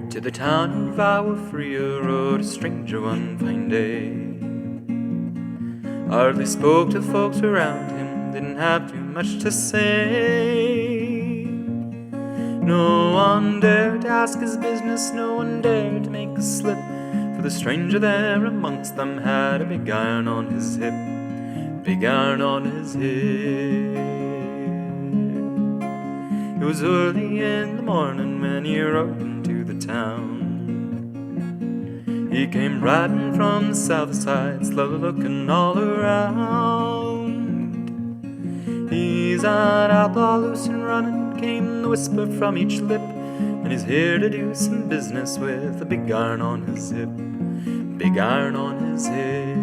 To the town of Agua Fria rode a stranger one fine day. Hardly spoke to the folks around him, didn't have too much to say. No one dared to ask his business, no one dared to make a slip, for the stranger there amongst them had a big iron on his hip, big iron on his hip. It was early in the morning when he rode into the town. He came riding from the south side, slowly looking all around. He's an outlaw, loose and running, came the whisper from each lip, and he's here to do some business with a big iron on his hip, big iron on his hip.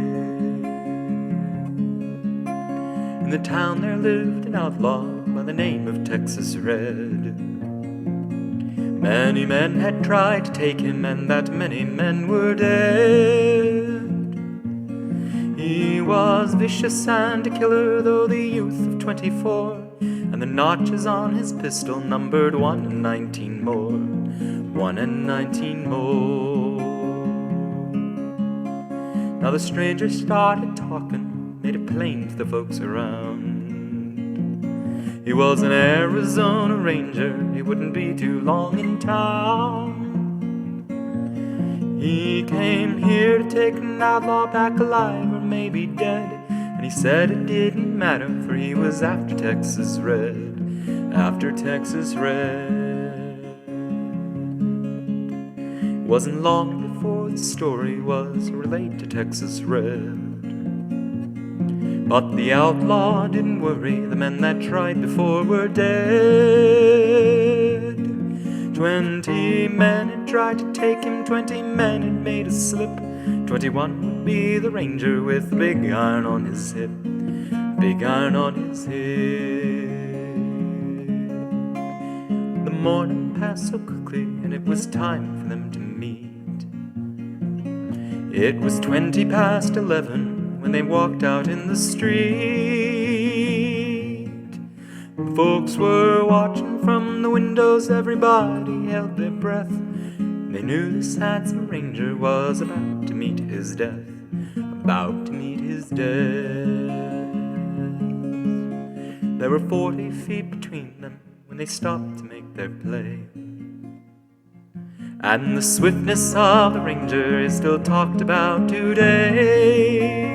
In the town there lived an outlaw by the name of Texas Red. Many men had tried to take him, and that many men were dead. He was vicious and a killer, though the youth of 24, and the notches on his pistol numbered 1 in 19 more, 1 in 19 more. Now the stranger started talking, made it plain to the folks around. He was an Arizona Ranger, he wouldn't be too long in town. He came here to take an outlaw back alive or maybe dead, and he said it didn't matter, for he was after Texas Red, after Texas Red. It wasn't long before the story was relayed to Texas Red. But the outlaw didn't worry, the men that tried before were dead. 20 men had tried to take him, 20 men had made a slip. 21 would be the ranger with a big iron on his hip, big iron on his hip. The morning passed so quickly, and it was time for them to meet. It was 20 past 11 when they walked out in the street. The folks were watching from the windows, everybody held their breath. They knew this handsome ranger was about to meet his death, about to meet his death. There were 40 feet between them when they stopped to make their play. And the swiftness of the ranger is still talked about today.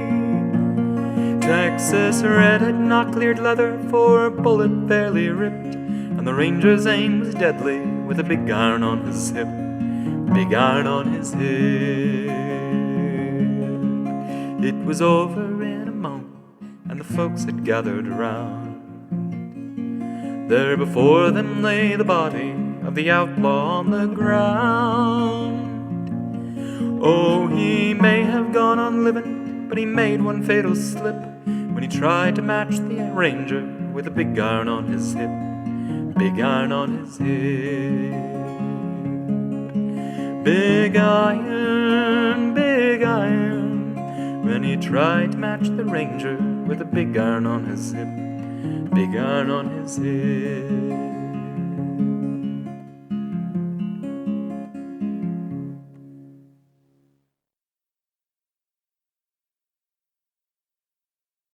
Texas Red had not cleared leather, for a bullet barely ripped, and the ranger's aim was deadly with a big iron on his hip, big iron on his hip. It was over in a moment, and the folks had gathered around. There before them lay the body of the outlaw on the ground. Oh, he may have gone on living, but he made one fatal slip when he tried to match the ranger with a big iron on his hip, big iron on his hip. Big iron, when he tried to match the ranger with a big iron on his hip, big iron on his hip.